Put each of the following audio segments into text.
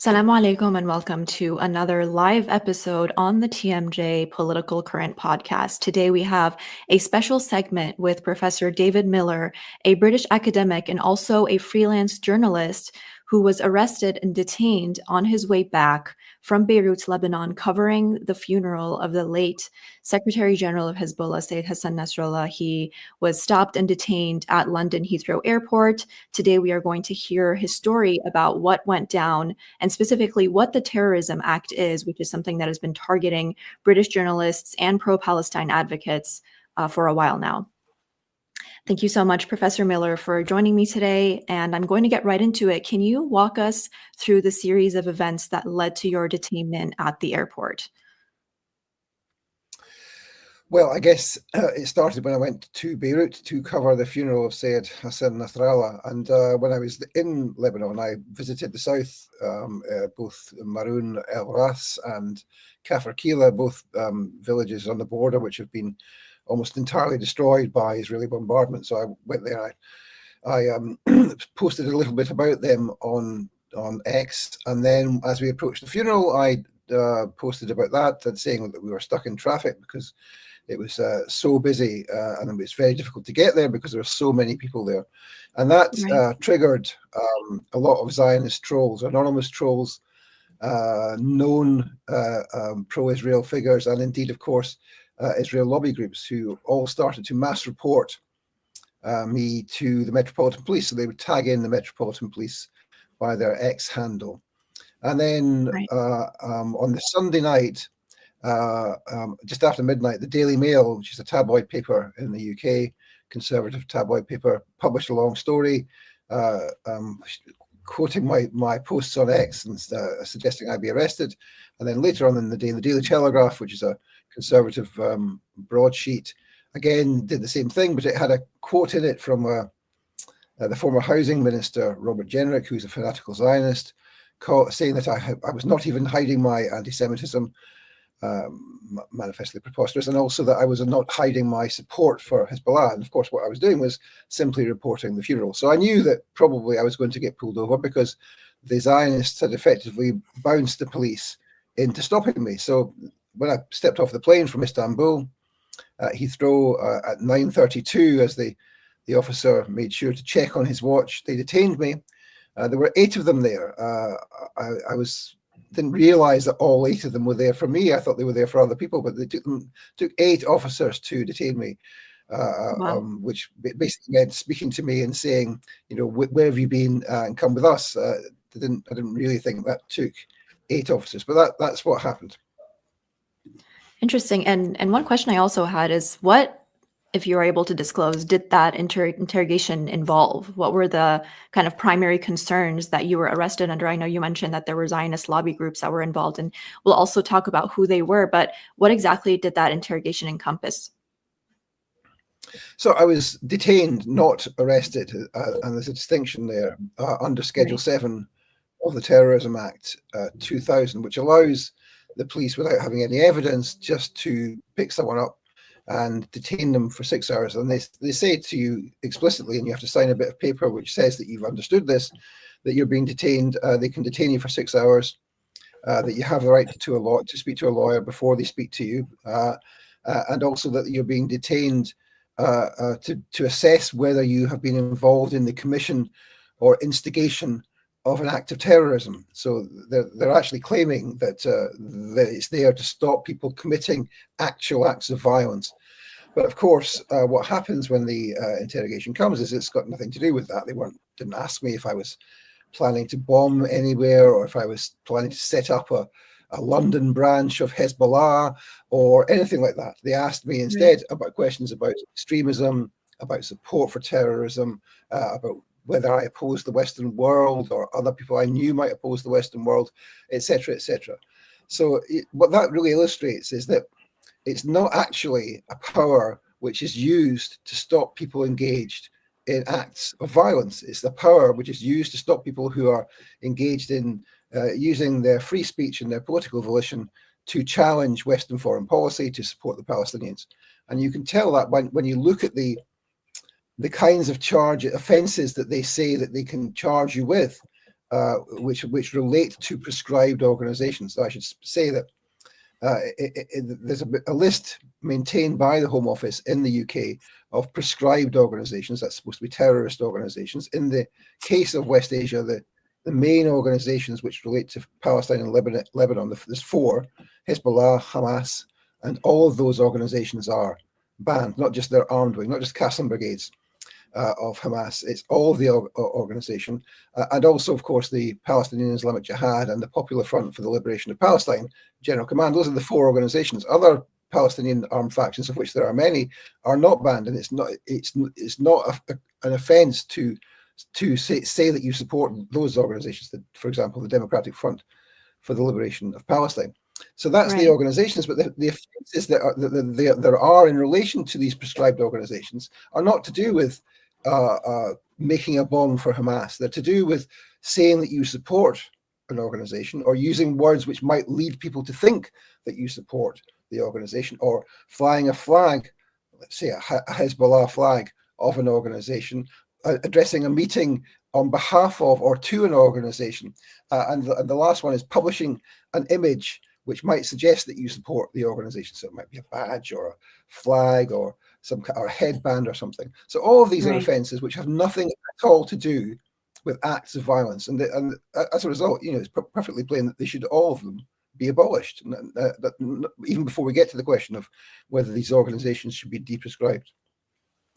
Assalamu alaikum and welcome to another live episode on the TMJ Political Current podcast. Today we have a special segment with Professor David Miller, a British academic and also a freelance journalist who was arrested and detained on his way back from Beirut, Lebanon, covering the funeral of the late Secretary General of Hezbollah, Sayyid Hassan Nasrallah. He was stopped and detained at London Heathrow Airport. Today we are going to hear his story about what went down and specifically what the Terrorism Act is, which is something that has been targeting British journalists and pro-Palestine advocates for a while now. Thank you so much, Professor Miller, for joining me today, and I'm going to get right into it. Can you walk us through the series of events that led to your detainment at the airport? Well, I guess it started when I went to Beirut to cover the funeral of Sayyid Hassan Nasrallah. And when I was in Lebanon, I visited the south, both Maroun El Ras and Kafr Kila, both villages on the border, which have been almost entirely destroyed by Israeli bombardment. So I went there. I posted a little bit about them on X. And then as we approached the funeral, I posted about that and saying that we were stuck in traffic because it was so busy and it was very difficult to get there because there were so many people there. And that triggered a lot of Zionist trolls, anonymous trolls, known pro-Israel figures, and indeed, of course, Israel lobby groups who all started to mass report me to the Metropolitan Police. So they would tag in the Metropolitan Police by their X handle. And then on the Sunday night, just after midnight, the Daily Mail, which is a tabloid paper in the UK, conservative tabloid paper, published a long story quoting my posts on X and suggesting I be arrested. And then later on in the day, the Daily Telegraph, which is a conservative broadsheet, again did the same thing, but it had a quote in it from the former housing minister, Robert Jenrick, who's a fanatical Zionist, saying that I was not even hiding my anti-Semitism, manifestly preposterous, and also that I was not hiding my support for Hezbollah. And of course, what I was doing was simply reporting the funeral. So I knew that probably I was going to get pulled over because the Zionists had effectively bounced the police into stopping me. So when I stepped off the plane from Istanbul at Heathrow at 9:32, as the officer made sure to check on his watch, they detained me. There were 8 of them there. I didn't realize that all 8 of them were there for me. I thought they were there for other people, but they took 8 officers to detain me, which basically meant speaking to me and saying, you know, where have you been, and come with us. I didn't really think that took 8 officers, but that's what happened. Interesting. And one question I also had is, what, if you were able to disclose, did that interrogation involve? What were the kind of primary concerns that you were arrested under? I know you mentioned that there were Zionist lobby groups that were involved, and we'll also talk about who they were, but what exactly did that interrogation encompass? So I was detained, not arrested, and there's a distinction there under Schedule 7 of the Terrorism Act 2000, which allows the police, without having any evidence, just to pick someone up and detain them for 6 hours. And they say to you explicitly, and you have to sign a bit of paper which says that you've understood this, that you're being detained. They can detain you for 6 hours, that you have the right to speak to a lawyer before they speak to you, and also that you're being detained to assess whether you have been involved in the commission or instigation of an act of terrorism. So they're actually claiming that it's there to stop people committing actual acts of violence. But of course, what happens when the interrogation comes is it's got nothing to do with that. They didn't ask me if I was planning to bomb anywhere or if I was planning to set up a London branch of Hezbollah or anything like that. They asked me instead about questions about extremism, about support for terrorism, about whether I oppose the Western world or other people I knew might oppose the Western world, etc., etc. So what that really illustrates is that it's not actually a power which is used to stop people engaged in acts of violence. It's the power which is used to stop people who are engaged in using their free speech and their political volition to challenge Western foreign policy, to support the Palestinians. And you can tell that when you look at the kinds of offenses that they say that they can charge you with, which relate to prescribed organizations. So I should say that there's a list maintained by the Home Office in the UK of prescribed organizations. That's supposed to be terrorist organizations. In the case of West Asia, the main organizations which relate to Palestine and Lebanon, there's four: Hezbollah, Hamas, and all of those organizations are banned, not just their armed wing, not just Qassam brigades of Hamas. It's all of the organization, and also, of course, the Palestinian Islamic Jihad and the Popular Front for the Liberation of Palestine General Command. Those are the four organizations. Other Palestinian armed factions, of which there are many, are not banned, and it's not an offence to say that you support those organizations. For example, the Democratic Front for the Liberation of Palestine. So that's the organizations, but the offences that there are in relation to these prescribed organizations are not to do with making a bomb for Hamas. They're to do with saying that you support an organization, or using words which might lead people to think that you support the organization, or flying a flag, let's say a Hezbollah flag of an organization, addressing a meeting on behalf of or to an organization. And the last one is publishing an image which might suggest that you support the organization. So it might be a badge or a flag or a headband or something. So all of these are offences which have nothing at all to do with acts of violence. And as a result, it's perfectly plain that they should, all of them, be abolished, even before we get to the question of whether these organizations should be deprescribed.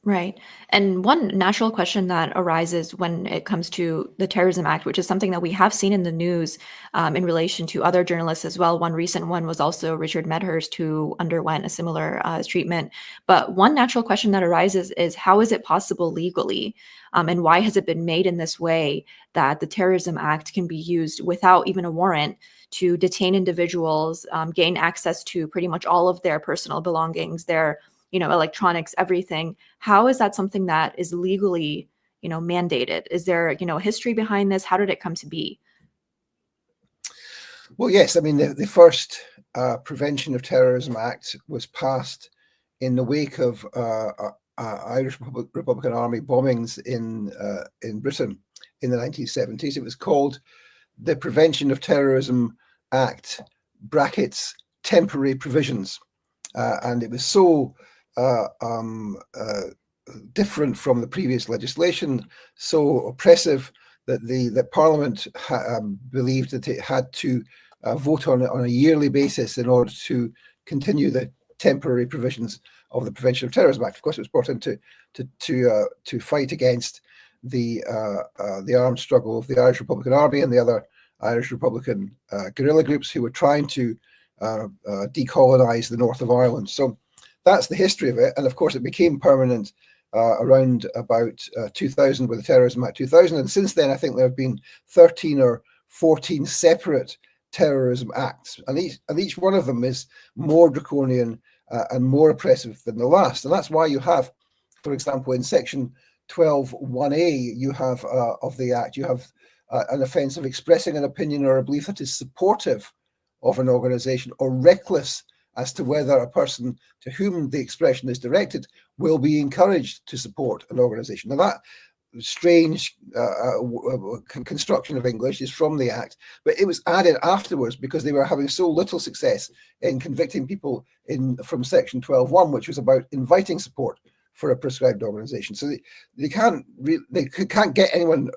Right. And one natural question that arises when it comes to the Terrorism Act, which is something that we have seen in the news in relation to other journalists as well. One recent one was also Richard Medhurst, who underwent a similar treatment. But one natural question that arises is, how is it possible legally, and why has it been made in this way, that the Terrorism Act can be used without even a warrant to detain individuals, gain access to pretty much all of their personal belongings, their electronics, everything? How is that something that is legally, mandated? Is there, a history behind this? How did it come to be? Well, yes. I mean, the first Prevention of Terrorism Act was passed in the wake of Irish Republican Army bombings in Britain in the 1970s. It was called the Prevention of Terrorism Act (brackets temporary provisions), and it was so different from the previous legislation, so oppressive, that Parliament believed that it had to vote on it on a yearly basis in order to continue the temporary provisions of the Prevention of Terrorism Act. Of course, it was brought in to fight against the armed struggle of the Irish Republican Army and the other Irish Republican guerrilla groups who were trying to decolonize the north of Ireland. So that's the history of it. And of course, it became permanent around about 2000 with the Terrorism Act 2000. And since then, I think there have been 13 or 14 separate terrorism acts. And each one of them is more draconian and more oppressive than the last. And that's why you have, for example, in section 12(1)(a), you have of the Act, you have an offence of expressing an opinion or a belief that is supportive of an organisation or reckless as to whether a person to whom the expression is directed will be encouraged to support an organisation. Now, that strange construction of English is from the Act, but it was added afterwards because they were having so little success in convicting people from section 12(1), which was about inviting support for a prescribed organisation. So they can't get anyone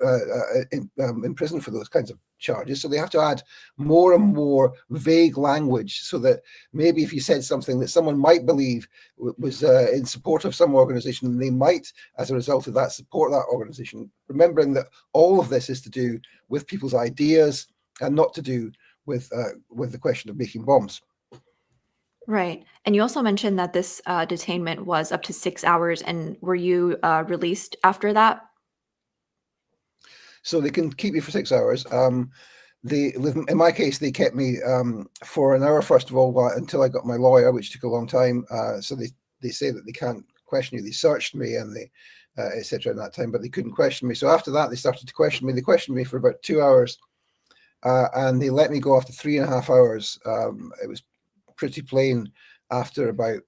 in prison for those kinds of charges. So they have to add more and more vague language so that maybe if you said something that someone might believe was in support of some organisation, they might, as a result of that, support that organisation. Remembering that all of this is to do with people's ideas and not to do with the question of making bombs. Right. And you also mentioned that this detainment was up to 6 hours. And were you released after that? So they can keep you for 6 hours. In my case, they kept me for an hour, first of all, until I got my lawyer, which took a long time. So they say that they can't question you. They searched me and they etc. in that time, but they couldn't question me. So after that, they started to question me. They questioned me for about 2 hours, and they let me go after 3.5 hours. It was pretty plain after about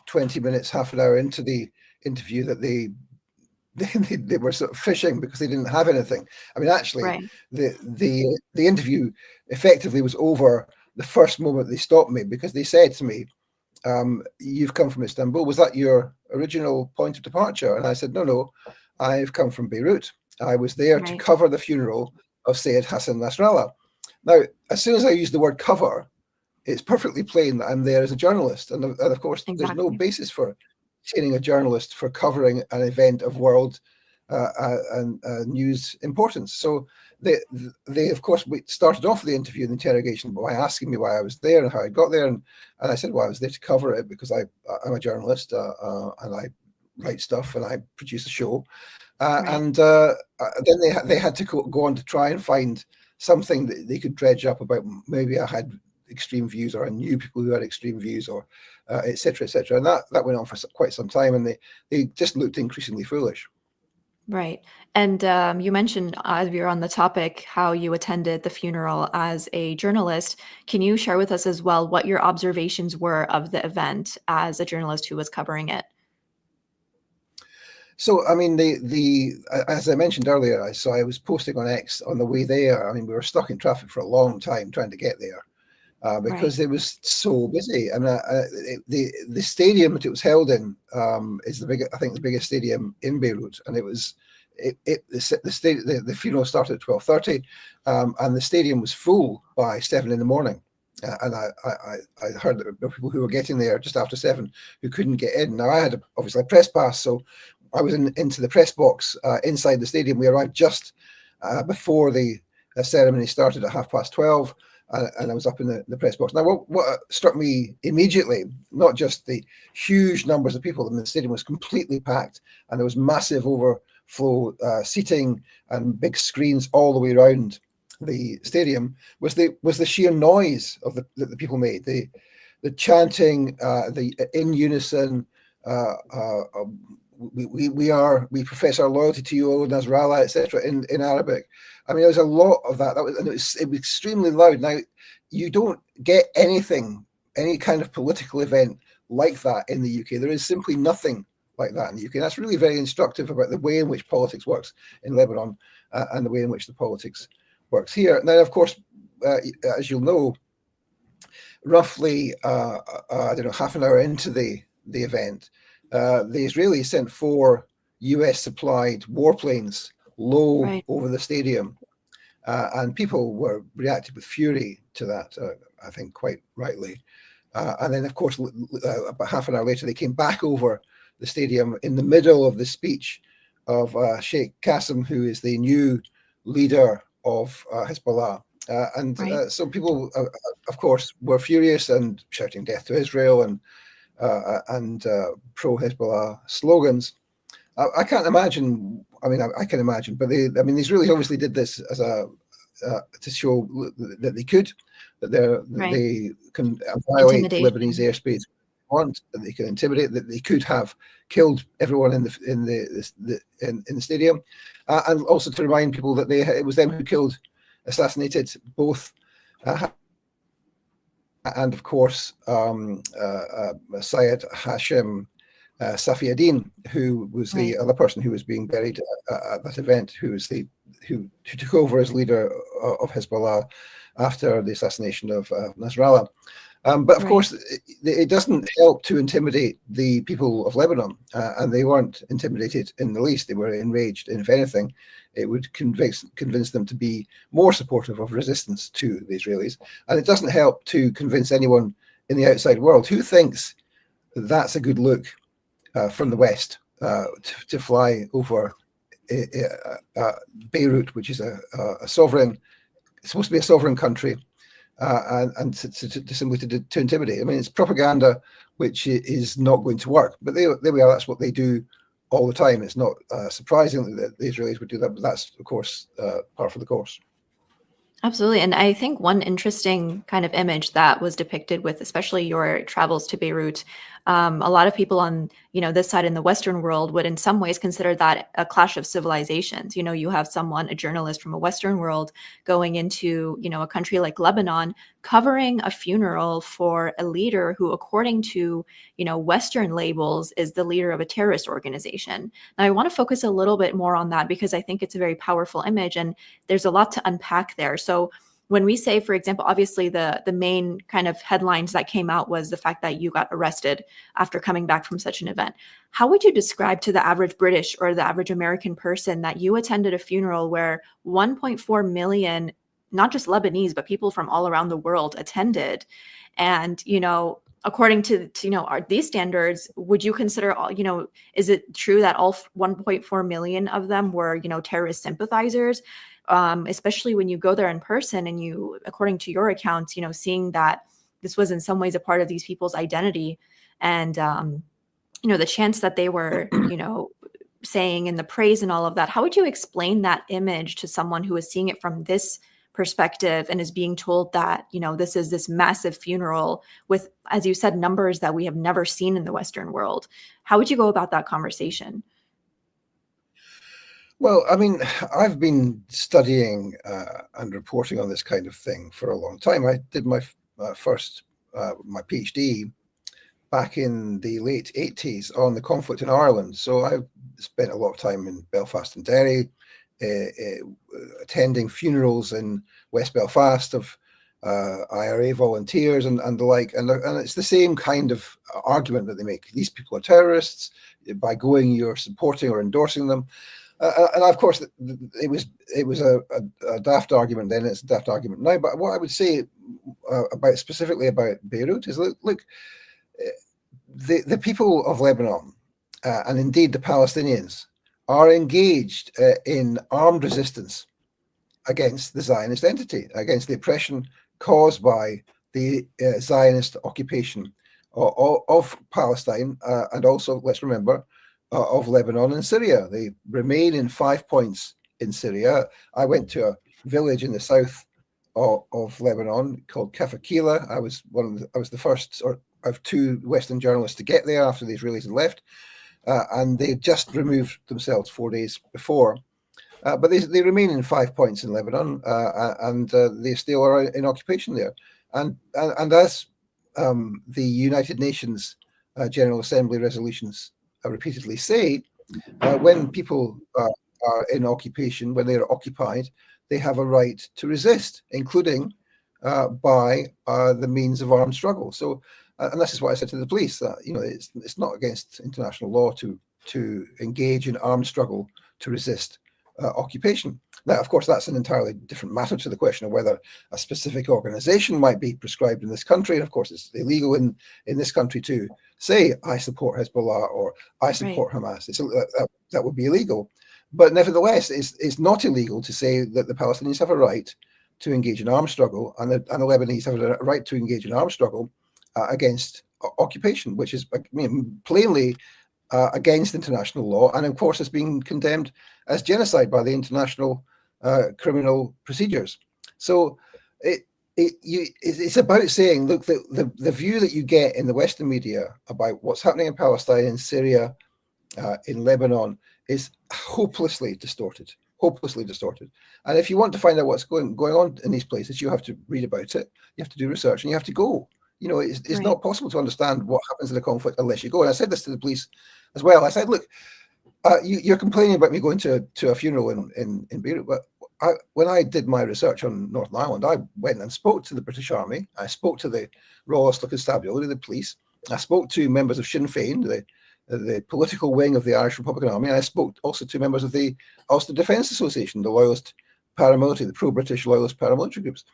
20 minutes, half an hour into the interview, that they they were sort of fishing because they didn't have anything. I mean, actually, Right. the interview effectively was over the first moment they stopped me, because they said to me, "You've come from Istanbul. Was that your original point of departure?" And I said, "No, I've come from Beirut. I was there to Right. cover the funeral of Sayyid Hassan Nasrallah." Now, as soon as I use the word cover, it's perfectly plain that I'm there as a journalist. And of course, there's no Exactly. basis for detaining a journalist for covering an event of world and news importance. So they of course, we started off the interview and the interrogation by asking me why I was there and how I got there. And I said, well, I was there to cover it because I'm a journalist and I write stuff and I produce a show. Right. And then they had to go on to try and find something that they could dredge up about maybe I had extreme views, or I knew people who had extreme views, or et cetera, et cetera. And that went on for quite some time, and they just looked increasingly foolish. Right. And you mentioned, as we were on the topic, how you attended the funeral as a journalist. Can you share with us as well what your observations were of the event as a journalist who was covering it? So, I mean, as I mentioned earlier, I was posting on X on the way there. I mean, we were stuck in traffic for a long time trying to get there. Right. Because it was so busy. I mean, the stadium that it was held in is I think the biggest stadium in Beirut, and the funeral started at 12:30, and the stadium was full by 7 in the morning. And I heard that there were people who were getting there just after 7 who couldn't get in. Now I had obviously a press pass, so I was into the press box inside the stadium. We arrived just before the ceremony started at 12:30. And I was up in the press box. Now, what struck me immediately, not just the huge numbers of people, and the stadium was completely packed, and there was massive overflow seating and big screens all the way around the stadium, was the sheer noise of the people made, the chanting, the in unison. We profess our loyalty to you, O Nasrallah, etc. in Arabic. I mean, there was a lot of that. And it was extremely loud. Now, you don't get any kind of political event like that in the UK. There is simply nothing like that in the UK. And that's really very instructive about the way in which politics works in Lebanon and the way in which the politics works here. Now, of course, as you'll know, roughly, I don't know, half an hour into the event, the Israelis sent 4 US-supplied warplanes low Right. over the stadium, and people were reacted with fury to that, I think quite rightly. And then, of course, about half an hour later, they came back over the stadium in the middle of the speech of Sheikh Qasem, who is the new leader of Hezbollah. Right. So people, of course, were furious and shouting "Death to Israel" and pro-Hezbollah slogans. I can't imagine. I mean, I can imagine, but the Israelis obviously did this as to show that they could, that they can violate Lebanese Intimidation. airspace. Want that they can intimidate, that they could have killed everyone in the stadium, and also to remind people that it was them who assassinated both. And of course, Syed Hashim Safiuddin, who was the Right. other person who was being buried at that event, who took over as leader of Hezbollah after the assassination of Nasrallah. But of Right. course, it doesn't help to intimidate the people of Lebanon, and they weren't intimidated in the least. They were enraged, and if anything, it would convince them to be more supportive of resistance to the Israelis. And it doesn't help to convince anyone in the outside world who thinks that's a good look from the West to fly over Beirut, which is a sovereign, it's supposed to be a sovereign country, and to simply to intimidate. I mean, it's propaganda which is not going to work. But there we are. That's what they do all the time. It's not surprising that the Israelis would do that, but that's of course par for the course. Absolutely. And I think one interesting kind of image that was depicted with especially your travels to Beirut A lot of people on, this side in the Western world would in some ways consider that a clash of civilizations. You have a journalist from a Western world going into, a country like Lebanon, covering a funeral for a leader who, according to, Western labels, is the leader of a terrorist organization. Now, I want to focus a little bit more on that because I think it's a very powerful image and there's a lot to unpack there. So when we say, for example, obviously the main kind of headlines that came out was the fact that you got arrested after coming back from such an event. How would you describe to the average British or the average American person that you attended a funeral where 1.4 million, not just Lebanese, but people from all around the world attended? And, according to these standards, would you consider all, is it true that all 1.4 million of them were, terrorist sympathizers? Especially when you go there in person and you, according to your accounts, seeing that this was in some ways a part of these people's identity and, the chants that they were, saying and the praise and all of that. How would you explain that image to someone who is seeing it from this perspective and is being told that, this is this massive funeral with, as you said, numbers that we have never seen in the Western world? How would you go about that conversation? Well, I mean, I've been studying and reporting on this kind of thing for a long time. I did my first, my PhD back in the late 80s on the conflict in Ireland. So I've spent a lot of time in Belfast and Derry, attending funerals in West Belfast of IRA volunteers and the like. And it's the same kind of argument that they make. These people are terrorists. By going, you're supporting or endorsing them. And of course, it was a daft argument then. It's a daft argument now. But what I would say specifically about Beirut is, look, the people of Lebanon and indeed the Palestinians are engaged in armed resistance against the Zionist entity, against the oppression caused by the Zionist occupation of Palestine, and also, let's remember, of Lebanon and Syria. They remain in 5 points in Syria. I went to a village in the south of Lebanon called Kafakila. I was the first of two Western journalists to get there after the Israelis had left, and they just removed themselves 4 days before. But they remain in 5 points in Lebanon, and they still are in occupation there. And as the United Nations General Assembly resolutions repeatedly say, when people are in occupation, when they are occupied, they have a right to resist, including by the means of armed struggle. So, and this is what I said to the police, that it's not against international law to engage in armed struggle to resist occupation. Now, of course, that's an entirely different matter to the question of whether a specific organization might be prescribed in this country. And of course, it's illegal in this country to say, I support Hezbollah or I support Hamas. That would be illegal. But nevertheless, it's not illegal to say that the Palestinians have a right to engage in armed struggle and the Lebanese have a right to engage in armed struggle against occupation, which is plainly against international law, and of course it's being condemned as genocide by the international criminal procedures. So it's about saying, look, the view that you get in the Western media about what's happening in Palestine, in Syria, in Lebanon is hopelessly distorted. And if you want to find out what's going on in these places, you have to read about it, you have to do research, and you have to go. It's not possible to understand what happens in a conflict unless you go. And I said this to the police as well. I said, look, you're complaining about me going to a funeral in Beirut, but when I did my research on Northern Ireland, I went and spoke to the British Army. I spoke to the Royal Ulster Constabulary, the police. I spoke to members of Sinn Féin, the political wing of the Irish Republican Army. And I spoke also to members of the Ulster Defence Association, the loyalist paramilitary, the pro-British loyalist paramilitary groups.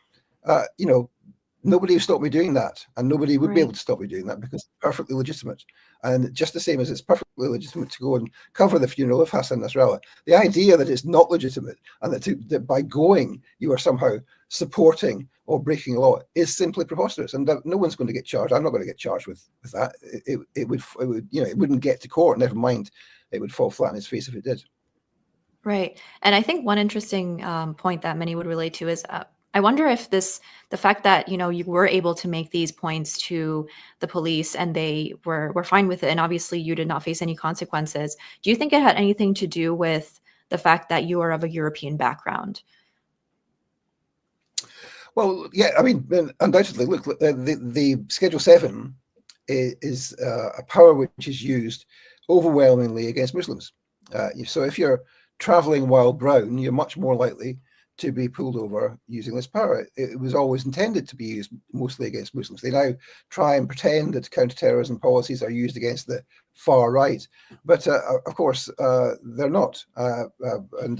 Nobody stopped me doing that, and nobody would be able to stop me doing that because it's perfectly legitimate. And just the same as it's perfectly legitimate to go and cover the funeral of Hassan Nasrallah, the idea that it's not legitimate and that by going you are somehow supporting or breaking law is simply preposterous. And no one's going to get charged. I'm not going to get charged with that. It wouldn't get to court. Never mind, it would fall flat on its face if it did. Right. And I think one interesting point that many would relate to is I wonder if the fact that, you know, you were able to make these points to the police and they were fine with it, and obviously you did not face any consequences. Do you think it had anything to do with the fact that you are of a European background? Well, yeah, I mean, undoubtedly, look, the Schedule 7 is a power which is used overwhelmingly against Muslims. So if you're traveling while brown, you're much more likely to be pulled over using this power. It was always intended to be used mostly against Muslims. They now try and pretend that counterterrorism policies are used against the far right, but of course they're not. And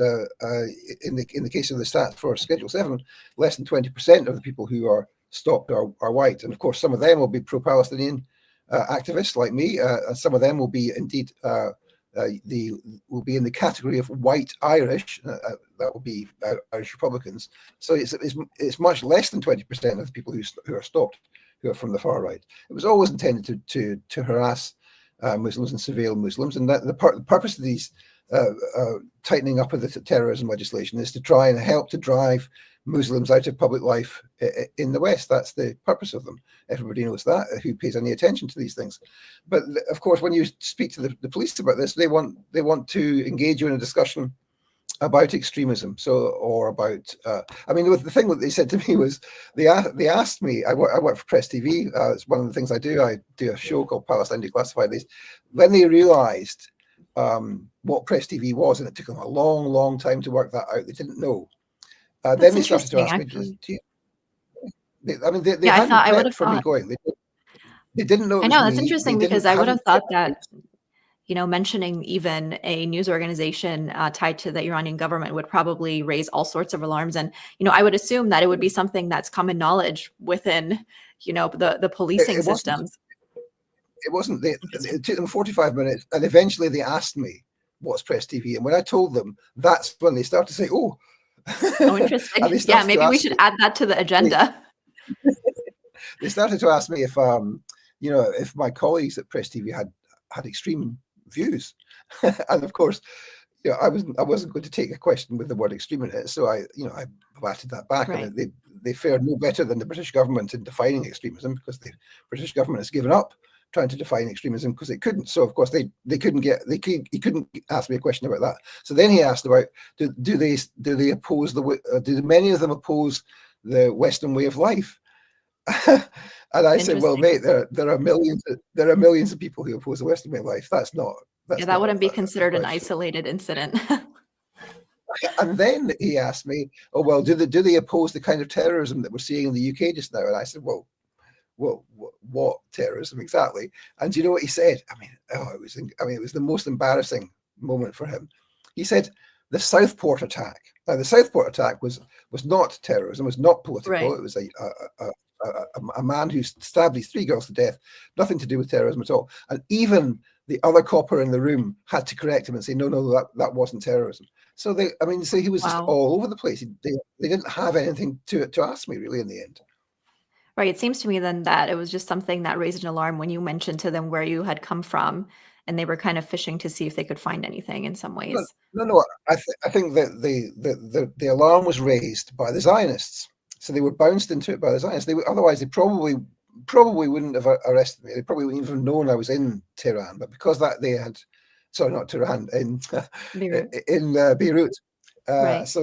in the case of the stats for Schedule 7, less than 20% of the people who are stopped are white, and of course some of them will be pro-Palestinian activists like me, and some of them will be indeed will be in the category of white Irish. That will be Irish Republicans. So it's much less than 20% of the people who are stopped who are from the far right. It was always intended to harass Muslims and surveil Muslims, and that the purpose of these tightening up of the terrorism legislation is to try and help to drive Muslims out of public life in the West. That's the purpose of them. Everybody knows that, who pays any attention to these things. But of course, when you speak to the police about this, they want to engage you in a discussion about extremism. So, or about, I mean, the thing that they said to me was, they asked me, I work for Press TV, it's one of the things I do a show called Palestine Declassified. When they realized what Press TV was, and it took them a long time to work that out, they didn't know. Then they started to ask me, they Yeah, hadn't I would prepped have for me thought. going. They didn't know it I was know that's me. interesting They because I would have hadn't thought prepped me. that, you know, mentioning even a news organization tied to the Iranian government would probably raise all sorts of alarms. And, you know, I would assume that it would be something that's common knowledge within, you know, the policing It wasn't. systems. It wasn't. It took them 45 minutes, and eventually they asked me, "What's Press TV?" And when I told them, that's when they started to say, "Oh." Oh, interesting. And they Yeah, started to maybe we ask should me. add that to the agenda. They started to ask me if if my colleagues at Press TV had extreme views, and of course, I wasn't going to take a question with the word extreme in it, so I batted that back, Right. and they fared no better than the British government in defining extremism, because the British government has given up trying to define extremism because it couldn't. So of course he couldn't ask me a question about that. So then he asked about do they oppose do many of them oppose the Western way of life? And I said, well, Interesting. mate, there are millions of people who oppose the Western way of life. That's Yeah, that not wouldn't be a considered an question. isolated incident. And then he asked me, oh, well, do they oppose the kind of terrorism that we're seeing in the UK just now? And I said, well, what terrorism exactly? And do you know what he said? It was the most embarrassing moment for him. He said, the Southport attack. Now, the Southport attack was not terrorism, was not political. Right. It was a man who stabbed these 3 girls to death, nothing to do with terrorism at all. And even the other copper in the room had to correct him and say, no, that wasn't terrorism. So he was just Wow. all over the place. They didn't have anything to ask me really in the end. Right. It seems to me then that it was just something that raised an alarm when you mentioned to them where you had come from, and they were kind of fishing to see if they could find anything in some ways. No. I think that the alarm was raised by the Zionists, so they were bounced into it by the Zionists. Otherwise they probably wouldn't have arrested me. They probably wouldn't even have known I was in Tehran. But because sorry, not Tehran, Beirut. in Beirut. Right. If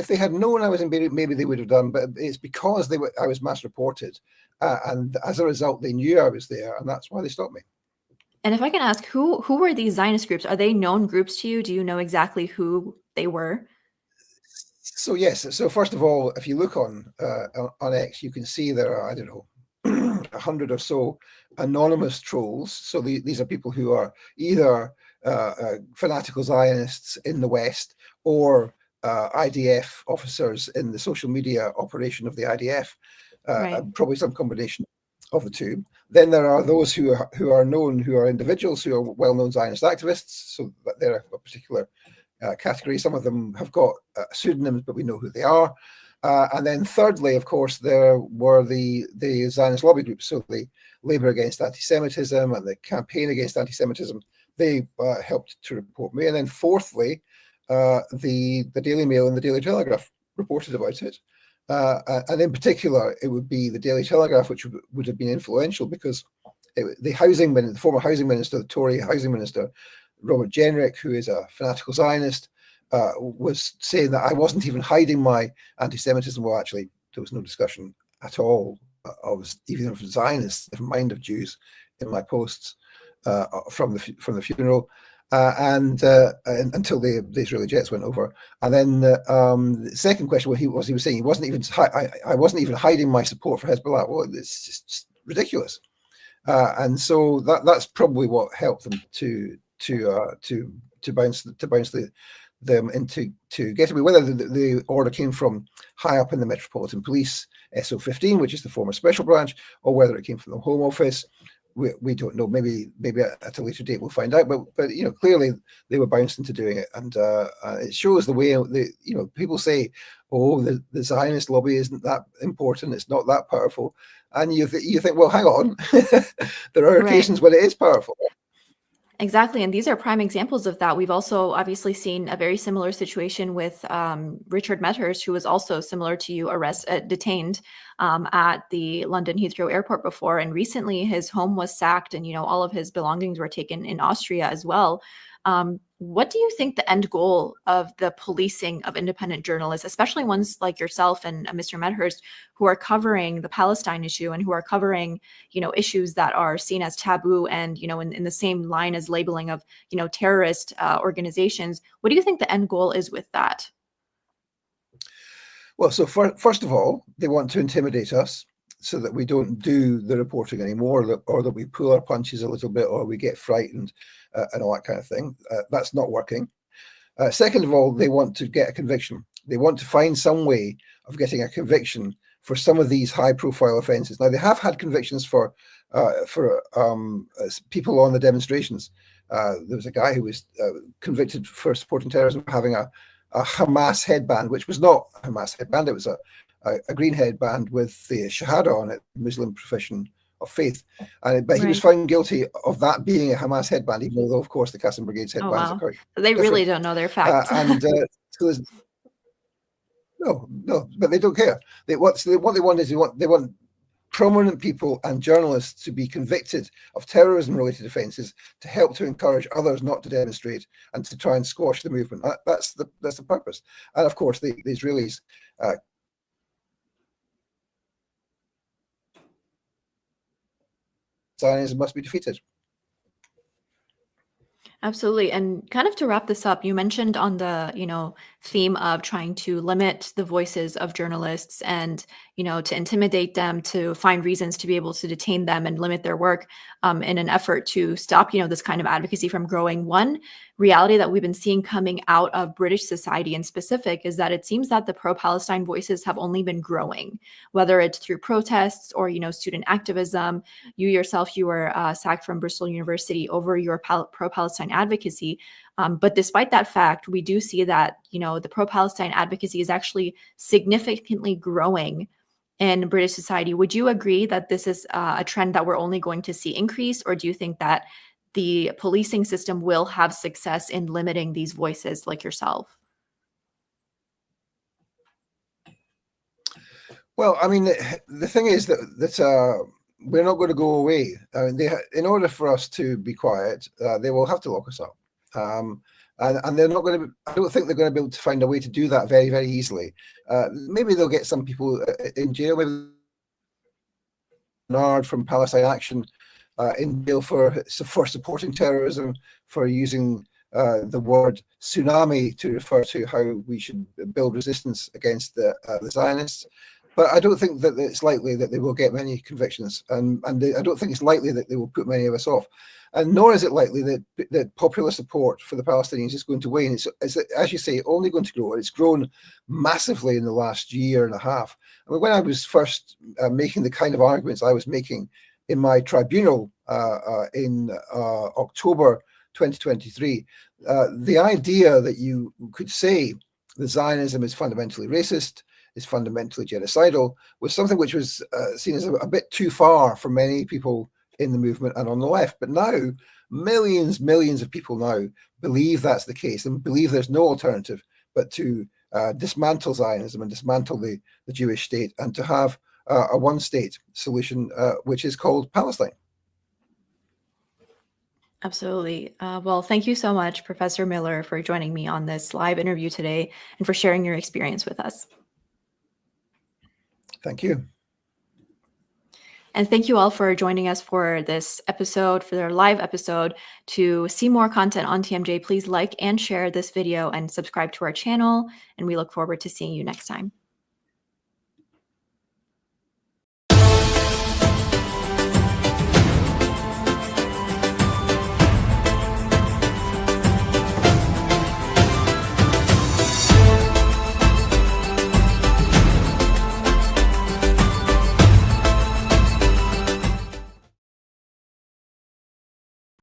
they had known I was in Beirut, maybe they would have done. But it's because I was mass reported, and as a result, they knew I was there, and that's why they stopped me. And if I can ask, who were these Zionist groups? Are they known groups to you? Do you know exactly who they were? So yes. So first of all, if you look on X, you can see there are, I don't know, 100 or so anonymous trolls. So these are people who are either fanatical Zionists in the West or IDF officers in the social media operation of the IDF, Right. probably some combination of the two. Then there are those who are known, who are individuals who are well-known Zionist activists, so that they're a particular category. Some of them have got pseudonyms, but we know who they are. And then thirdly, of course, there were the Zionist lobby groups, so the Labour Against Anti-Semitism and the Campaign Against Anti-Semitism. They helped to report me. And then fourthly, the Daily Mail and the Daily Telegraph reported about it. And in particular, it would be the Daily Telegraph, which would have been influential because the former housing minister, the Tory housing minister, Robert Jenrick, who is a fanatical Zionist, was saying that I wasn't even hiding my anti-Semitism. Well, actually, there was no discussion at all of even of Zionists, never mind of Jews, in my posts from the funeral. And until the Israeli jets went over, and then the second question, he was saying he wasn't even I wasn't even hiding my support for Hezbollah. Well, it's just ridiculous, and so that's probably what helped them to bounce them into to get away. Whether the order came from high up in the Metropolitan Police, SO15, which is the former special branch, or whether it came from the Home Office. We don't know. Maybe at a later date we'll find out. But clearly they were bounced into doing it, and it shows the way people say, "Oh, the Zionist lobby isn't that important. It's not that powerful," and you think, well, hang on, there are occasions when it is powerful. Exactly. And these are prime examples of that. We've also obviously seen a very similar situation with Richard Medhurst, who was also similar to you, detained at the London Heathrow Airport before. And recently his home was sacked and, all of his belongings were taken in Austria as well. What do you think the end goal of the policing of independent journalists, especially ones like yourself and Mr. Medhurst, who are covering the Palestine issue and who are covering, issues that are seen as taboo and, in the same line as labeling of, terrorist organizations? What do you think the end goal is with that? Well, so first of all, they want to intimidate us so that we don't do the reporting anymore, or that we pull our punches a little bit, or we get frightened and all that kind of thing. That's not working. Second of all, they want to get a conviction. They want to find some way of getting a conviction for some of these high-profile offences. Now, they have had convictions for people on the demonstrations. There was a guy who was convicted for supporting terrorism for having a Hamas headband, which was not a Hamas headband. It was a green headband with the Shahada on it, Muslim profession of faith. But he was found guilty of that being a Hamas headband, even though, of course, the Qassam Brigade's headbands are quite They really don't know their facts. So no, but they don't care. What they want is they want prominent people and journalists to be convicted of terrorism-related offences to help to encourage others not to demonstrate and to try and squash the movement. That's the purpose. And of course, the Israelis Zionism must be defeated. Absolutely. And kind of to wrap this up, you mentioned on the, theme of trying to limit the voices of journalists and, to intimidate them, to find reasons to be able to detain them and limit their work in an effort to stop, this kind of advocacy from growing. One reality that we've been seeing coming out of British society in specific is that it seems that the pro-Palestine voices have only been growing, whether it's through protests or, student activism. You yourself, you were sacked from Bristol University over your pro-Palestine advocacy. But despite that fact, we do see that, the pro-Palestine advocacy is actually significantly growing in British society. Would you agree that this is a trend that we're only going to see increase, or do you think that the policing system will have success in limiting these voices like yourself? Well, I mean, the thing is that we're not going to go away. I mean, in order for us to be quiet, they will have to lock us up. And they're not going to. I don't think they're going to be able to find a way to do that very, very easily. Maybe they'll get some people in jail. Maybe Nard from Palestine Action in jail for supporting terrorism, for using the word tsunami to refer to how we should build resistance against the Zionists. But I don't think that it's likely that they will get many convictions, and I don't think it's likely that they will put many of us off. And nor is it likely that popular support for the Palestinians is going to wane. It's, as you say, only going to grow. It's grown massively in the last year and a half. I mean, when I was first making the kind of arguments I was making in my tribunal in October 2023, the idea that you could say that Zionism is fundamentally racist, is fundamentally genocidal, was something which was seen as a bit too far for many people in the movement and on the left. But now millions of people now believe that's the case and believe there's no alternative but to dismantle Zionism and dismantle the Jewish state and to have a one-state solution, which is called Palestine. Absolutely. Well, thank you so much, Professor Miller, for joining me on this live interview today and for sharing your experience with us. Thank you. And thank you all for joining us for this episode, for their live episode. To see more content on TMJ, please like and share this video and subscribe to our channel. And we look forward to seeing you next time.